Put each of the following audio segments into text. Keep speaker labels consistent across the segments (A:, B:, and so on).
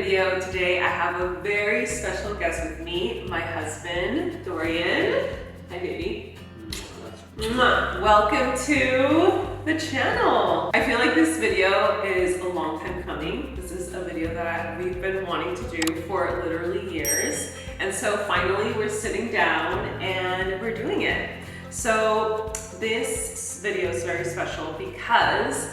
A: video today. I have a very special guest with me, my husband, Dorian. Hi, baby. Welcome to the channel. I feel like this video is a long time coming. This is a video that we've been wanting to do for literally years. And so finally we're sitting down and we're doing it. So this video is very special because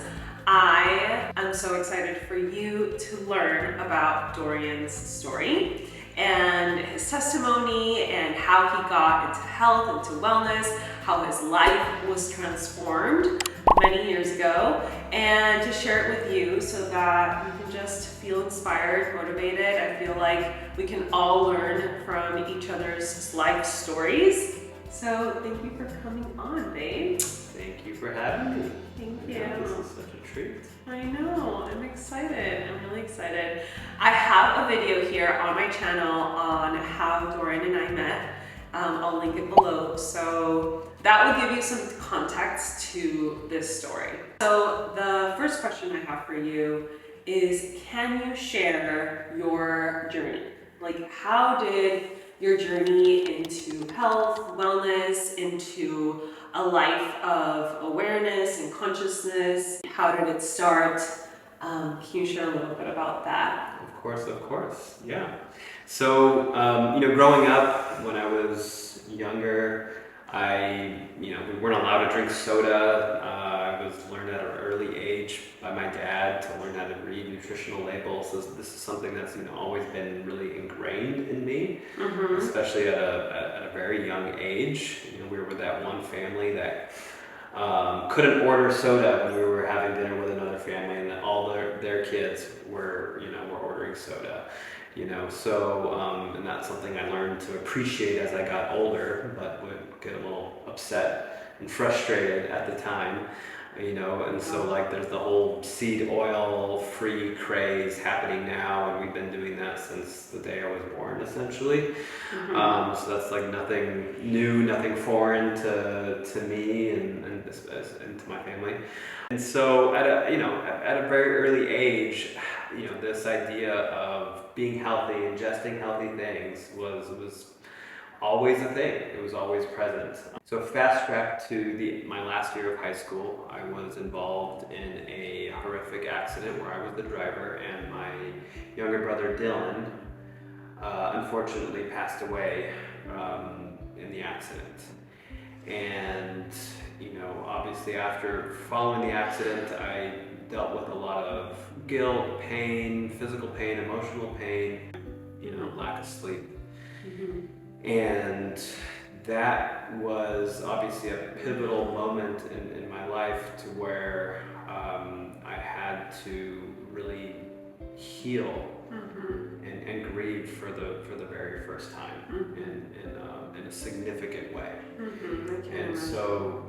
A: I am so excited for you to learn about Dorian's story and his testimony and how he got into health, into wellness, how his life was transformed many years ago, and to share it with you so that you can just feel inspired, motivated. I feel like we can all learn from each other's life stories. So thank you for coming on, babe.
B: Thank you for having me.
A: Thank you.
B: This is such a treat.
A: I know, I'm excited. I'm really excited. I have a video here on my channel on how Dorian and I met. I'll link it below. So that will give you some context to this story. So the first question I have for you is, can you share your journey? Like, how did your journey into health, wellness, into a life of awareness and consciousness, how did it start? Can you share a little bit about that?
B: Of course, yeah. So, growing up when I was younger, we weren't allowed to drink soda. I was learned at an early age by my dad to learn how to read nutritional labels. So this is something that's always been really ingrained in me, especially at a very young age. We were with that one family that couldn't order soda when we were having dinner with another family, and all their kids were ordering soda. And that's something I learned to appreciate as I got older, but would get a little upset and frustrated at the time, and so there's the whole seed oil free craze happening now, and we've been doing that since the day I was born, essentially. So that's nothing new, nothing foreign to me and to my family. And so at a very early age, this idea of being healthy, ingesting healthy things was always a thing. It was always present. So fast track to my last year of high school, I was involved in a horrific accident where I was the driver, and my younger brother Dylan unfortunately passed away in the accident. And obviously after following the accident, I dealt with a lot of guilt, pain, physical pain, emotional pain, lack of sleep. And that was obviously a pivotal moment in my life to where I had to really heal and grieve for the very first time in a significant way. And so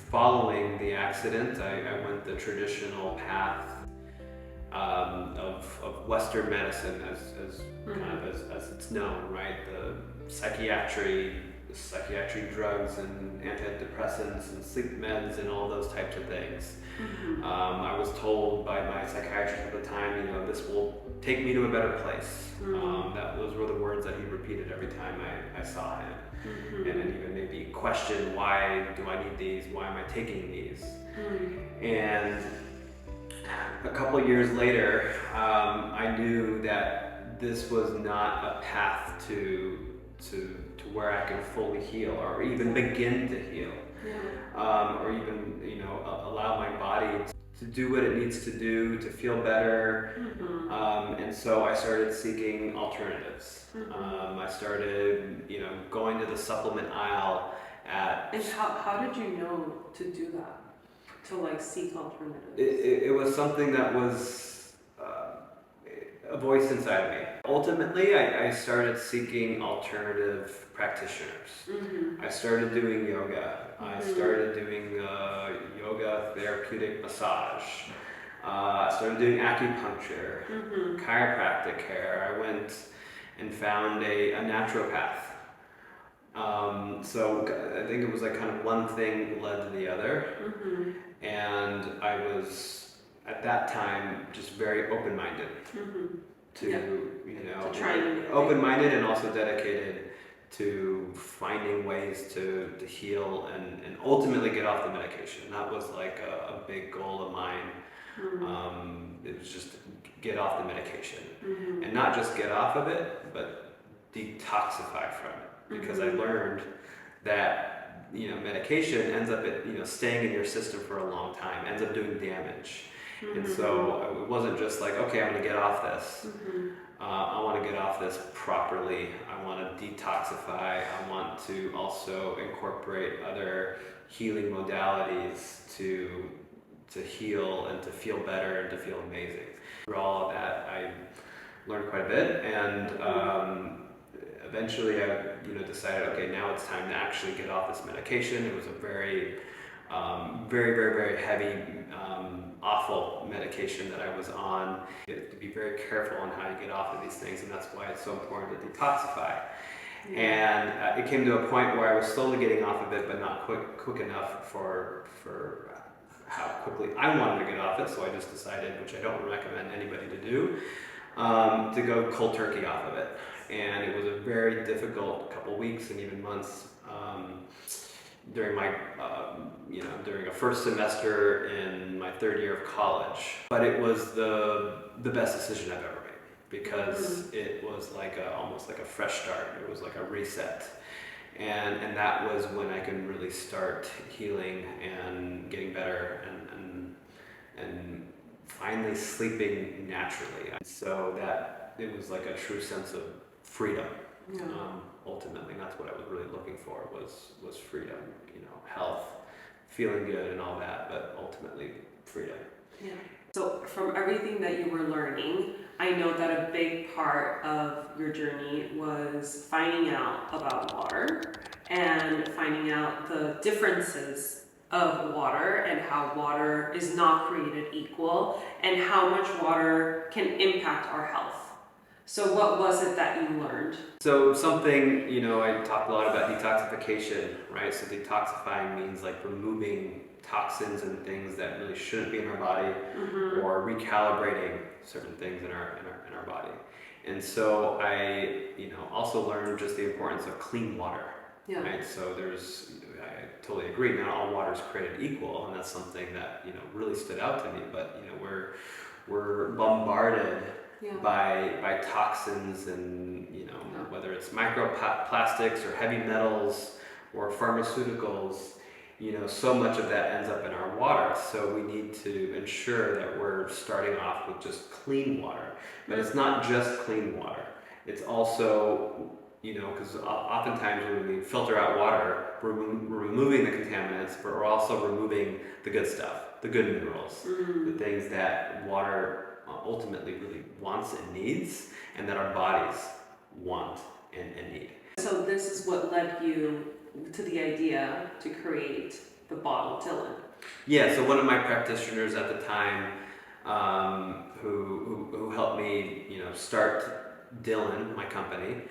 B: following the accident, I went the traditional path of Western medicine as it's known, right? The psychiatry drugs and antidepressants and sleep meds and all those types of things. I was told by my psychiatrist at the time, this will take me to a better place. Those were the words that he repeated every time I saw him. And then even made me question, why do I need these? Why am I taking these? And a couple of years later, I knew that this was not a path to where I can fully heal or even begin to heal, or even allow my body to do what it needs to do to feel better. And so I started seeking alternatives. I started going to the supplement aisle at.
A: And how did you know to do that? To seek alternatives?
B: It was something that was a voice inside me. Ultimately, I started seeking alternative practitioners. I started doing yoga. I started doing yoga therapeutic massage. I started doing acupuncture, chiropractic care. I went and found a naturopath. So I think it was kind of one thing led to the other. And I was at that time, just very open-minded to,
A: To try and
B: open-minded and also dedicated to finding ways to heal and ultimately get off the medication. That was like a big goal of mine. It was just get off the medication and not just get off of it, but detoxify from it. Because I learned that medication ends up staying in your system for a long time, ends up doing damage. And so it wasn't just like, okay, I'm going to get off this. I want to get off this properly. I want to detoxify. I want to also incorporate other healing modalities to heal and to feel better and to feel amazing. Through all of that, I learned quite a bit, and eventually I decided, okay, now it's time to actually get off this medication. It was a very, very, very, very heavy, awful medication that I was on. You have to be very careful on how you get off of these things, and that's why it's so important to detoxify. And it came to a point where I was slowly getting off of it, but not quick enough for how quickly I wanted to get off it. So I just decided, which I don't recommend anybody to do, to go cold turkey off of it. And it was a very difficult couple weeks and even months during my, during a first semester in my third year of college. But it was the best decision I've ever made, because it was like almost like a fresh start. It was like a reset. And that was when I could really start healing and getting better and finally sleeping naturally. So that it was like a true sense of freedom. Ultimately, that's what I was really looking for, was freedom, health, feeling good and all that, but ultimately freedom.
A: So from everything that you were learning, I know that a big part of your journey was finding out about water and finding out the differences of water and how water is not created equal and how much water can impact our health. So what was it that you learned?
B: So something, I talked a lot about detoxification, right? So detoxifying means like removing toxins and things that really shouldn't be in our body, or recalibrating certain things in our body. And so I, also learned just the importance of clean water, right? So I totally agree, not all water is created equal, and that's something that, really stood out to me. But, we're bombarded by toxins and, whether it's microplastics or heavy metals or pharmaceuticals, so much of that ends up in our water. So we need to ensure that we're starting off with just clean water. But it's not just clean water. It's also, because oftentimes when we filter out water, we're removing the contaminants, but we're also removing the good stuff, the good minerals, the things that water ultimately really wants and needs, and that our bodies want and need.
A: So this is what led you to the idea to create the bottle, Dylan.
B: Yeah, so one of my practitioners at the time, who helped me, start Dylan, my company,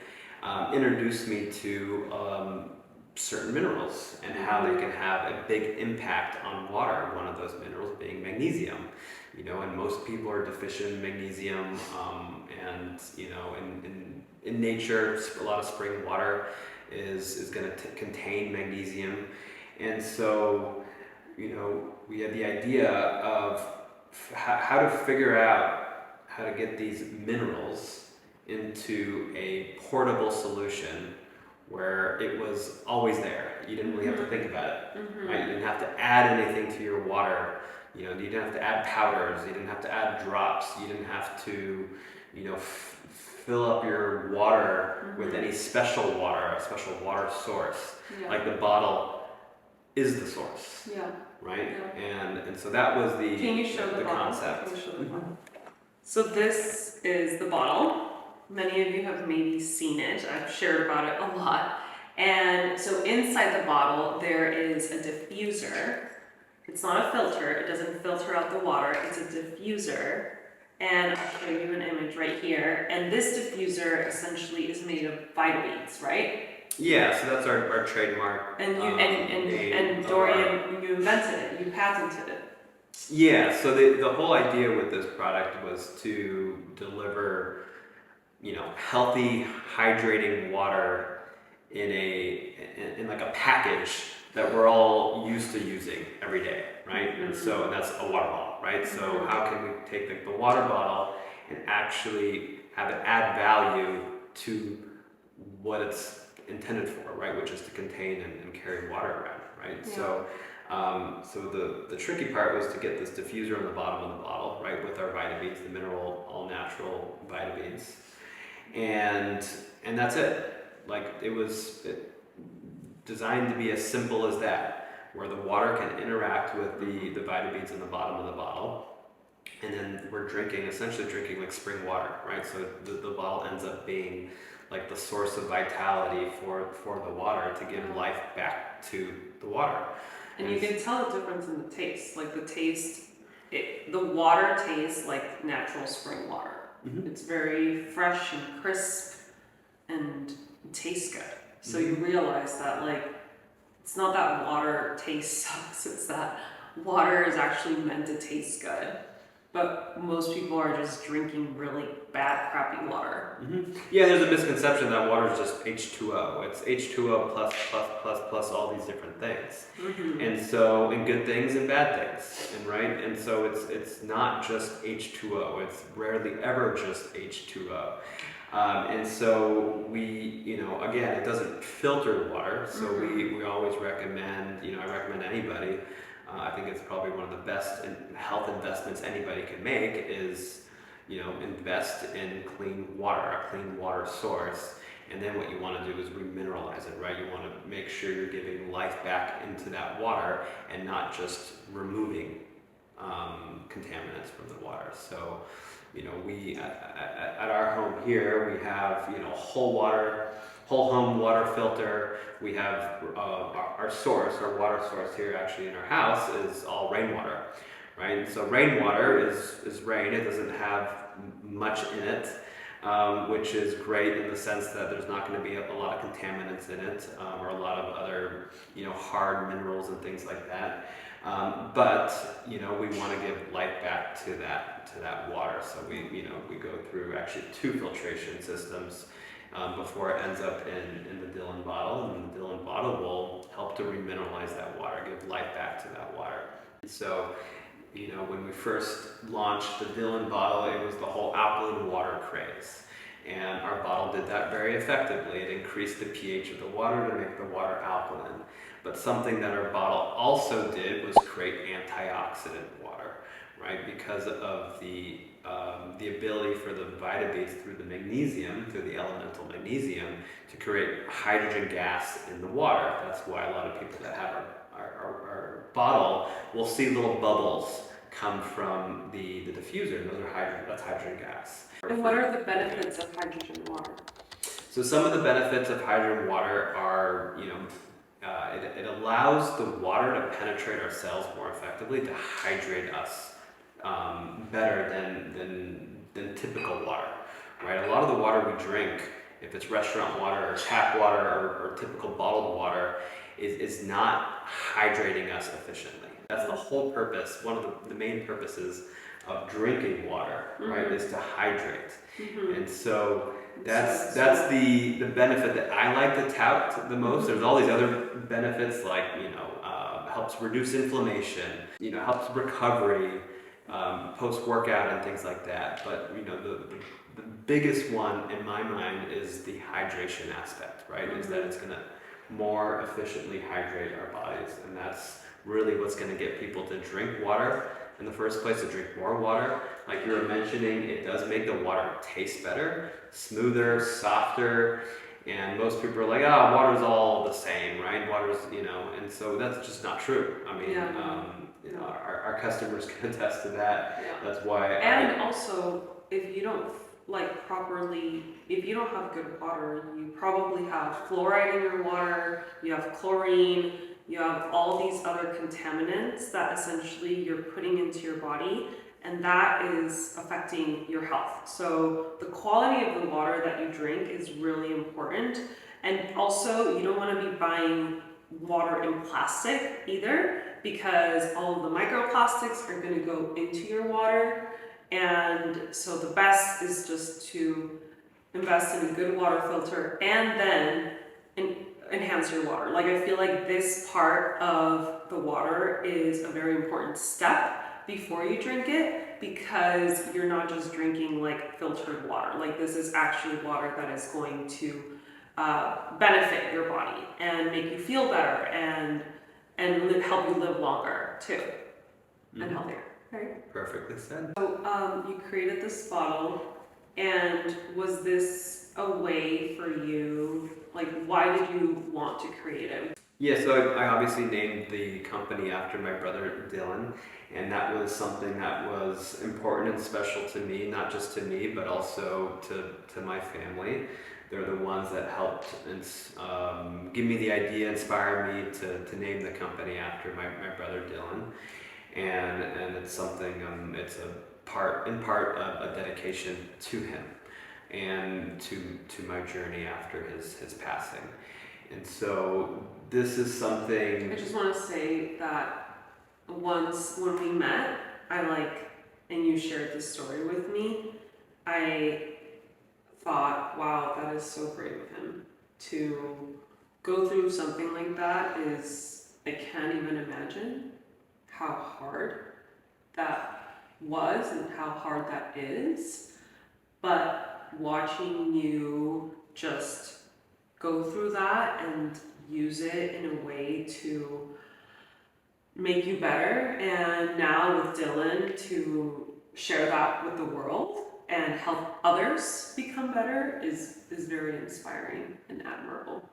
B: introduced me to certain minerals and how they can have a big impact on water. One of those minerals being magnesium. And most people are deficient in magnesium, and in nature, a lot of spring water is going to contain magnesium. And so, we had the idea of how to figure out how to get these minerals into a portable solution where it was always there. You didn't really have to think about it, right? You didn't have to add anything to your water. You didn't have to add powders. You didn't have to add drops. You didn't have to, fill up your water with any special water, a special water source. Like the bottle is the source, right? And so that was the
A: Can you show the
B: concept.
A: Can you show the bottle? So this is the bottle. Many of you have maybe seen it. I've shared about it a lot. And so inside the bottle there is a diffuser. It's not a filter. It doesn't filter out the water. It's a diffuser. And I'll show you an image right here. And this diffuser essentially is made of vitamins, right?
B: Yeah, so that's our trademark.
A: And you and Dorian, you invented it. You patented it.
B: Yeah, so the whole idea with this product was to deliver, healthy, hydrating water in like a package that we're all used to using every day, right? And so and that's a water bottle, right? So how can we take the water bottle and actually have it add value to what it's intended for, right? Which is to contain and carry water around, right?
A: Yeah.
B: So the tricky part was to get this diffuser on the bottom of the bottle, right, with our Vitabeads, the mineral, all natural Vitabeads, and that's it. Like it was designed to be as simple as that, where the water can interact with the Vitabeads in the bottom of the bottle, and then we're essentially drinking like spring water, right? So the bottle ends up being like the source of vitality for the water to give life back to the water.
A: And you can tell the difference in the taste. Like the water tastes like natural spring water.
B: Mm-hmm.
A: It's very fresh and crisp and tastes good. So you realize that like it's not that water taste sucks, it's that water is actually meant to taste good. But most people are just drinking really bad, crappy water.
B: Mm-hmm. Yeah, there's a misconception that water is just H2O. It's H2O plus all these different things.
A: Mm-hmm.
B: And so, and good things and bad things, and right? And so it's not just H2O. It's rarely ever just H2O. And so we, again, it doesn't filter water. So we always recommend, I recommend anybody. I think it's probably one of the best health investments anybody can make is, invest in clean water, a clean water source. And then what you want to do is remineralize it, right? You want to make sure you're giving life back into that water and not just removing contaminants from the water. So, we at our home here, we have, whole home water filter. We have our water source here actually in our house is all rainwater, right? And so rainwater is rain. It doesn't have much in it, which is great in the sense that there's not going to be a lot of contaminants in it or a lot of other, hard minerals and things like that. But we want to give life back to that water. So we go through actually 2 filtration systems before it ends up in the Dillon bottle, and the Dillon bottle will help to remineralize that water, give life back to that water. So, when we first launched the Dillon bottle, it was the whole alkaline water craze. And our bottle did that very effectively. It increased the pH of the water to make the water alkaline. But something that our bottle also did was create antioxidant water, right? Because of the ability for the Vitabeads through the elemental magnesium, to create hydrogen gas in the water. That's why a lot of people that have our bottle will see little bubbles come from the diffuser, and that's hydrogen gas.
A: And what are the benefits of hydrogen water?
B: So some of the benefits of hydrogen water are, it allows the water to penetrate our cells more effectively, to hydrate us better than typical water, right? A lot of the water we drink, if it's restaurant water or tap water or typical bottled water, is not hydrating us efficiently. That's the whole purpose. One of the main purposes of drinking water, right, is to hydrate. And so that's the benefit that I like to tout the most. There's all these other benefits like, helps reduce inflammation, helps recovery, post-workout and things like that. But, the biggest one in my mind is the hydration aspect, right? Is that it's going to more efficiently hydrate our bodies. And that's really what's going to get people to drink water in the first place, to drink more water. Like you were mentioning, it does make the water taste better, smoother, softer. And most people are like, water's all the same, right? Water's, and so that's just not true. I mean, our customers can attest to that. Yeah. That's why.
A: And also, if you don't if you don't have good water, you probably have fluoride in your water, you have chlorine, you have all these other contaminants that essentially you're putting into your body, and that is affecting your health. So the quality of the water that you drink is really important. And also, you don't want to be buying water in plastic either, because all of the microplastics are going to go into your water. And so the best is just to invest in a good water filter and then enhance your water. Like, I feel like this part of the water is a very important step before you drink it, because you're not just drinking like filtered water. Like, this is actually water that is going to benefit your body and make you feel better and help you live longer too, and healthier. Right?
B: Perfectly said.
A: So you created this bottle, and was this a way for you, like, why did you want to create it?
B: Yeah, so I obviously named the company after my brother Dylan, and that was something that was important and special to me, not just to me, but also to my family. They're the ones that helped give me the idea, inspire me to name the company after my brother Dylan. And it's something, it's in part a dedication to him and to my journey after his passing. And so this is something.
A: I just want to say that once when we met, and you shared this story with me, I thought, wow, that is so brave of him to go through something like that. I can't even imagine how hard that was and how hard that is. But watching you just go through that and use it in a way to make you better, and now with Dylan to share that with the world and help others become better is very inspiring and admirable.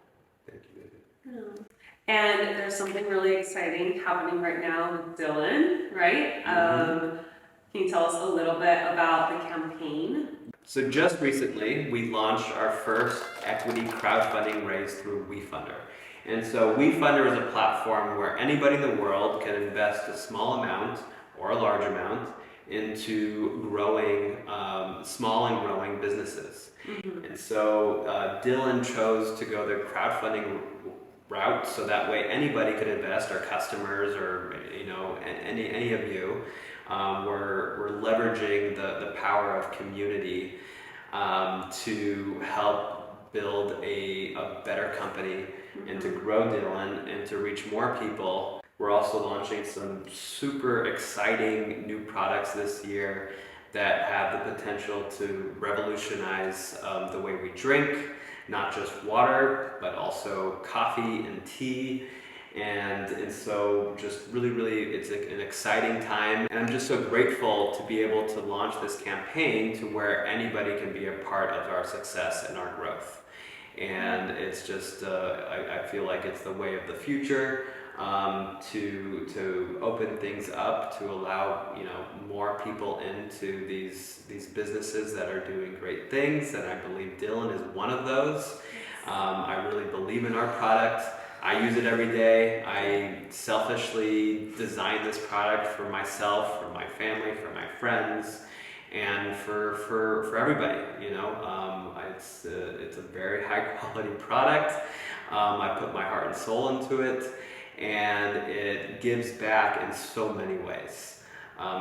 B: Thank you, baby.
A: Yeah. And there's something really exciting happening right now with Dylan, right? Can you tell us a little bit about the campaign?
B: So just recently, we launched our first equity crowdfunding raise through WeFunder. And so WeFunder is a platform where anybody in the world can invest a small amount or a large amount into growing, small and growing businesses. And so Dylan chose to go the crowdfunding route, so that way anybody could invest, our customers, or any of you. We're leveraging the power of community to help build a better company and to grow Dylan and to reach more people. We're also launching some super exciting new products this year that have the potential to revolutionize the way we drink, not just water, but also coffee and tea. And so just really, it's an exciting time. And I'm just so grateful to be able to launch this campaign to where anybody can be a part of our success and our growth. And it's just, I feel like it's the way of the future, to open things up, to allow more people into these businesses that are doing great things. And I believe Dylan is one of those. I really believe in our product. I use it every day. I selfishly designed this product for myself, for my family, for my friends, and for everybody. It's a very high quality product. I put my heart and soul into it, and it gives back in so many ways,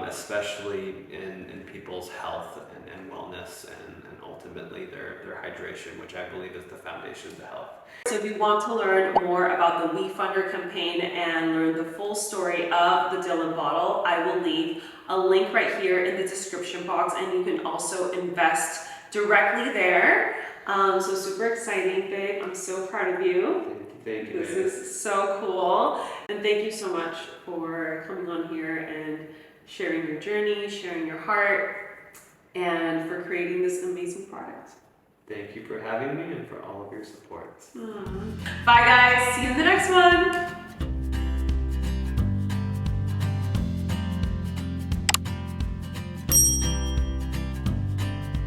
B: especially in people's health and wellness, and ultimately their hydration, which I believe is the foundation to health.
A: So if you want to learn more about the WeFunder campaign and learn the full story of the Dylan bottle, I will leave a link right here in the description box, and you can also invest directly there. So super exciting, babe. I'm so proud of you.
B: Thank you.
A: This is so cool. And thank you so much for coming on here and sharing your journey, sharing your heart, and for creating this amazing product.
B: Thank you for having me and for all of your support.
A: Bye guys, see you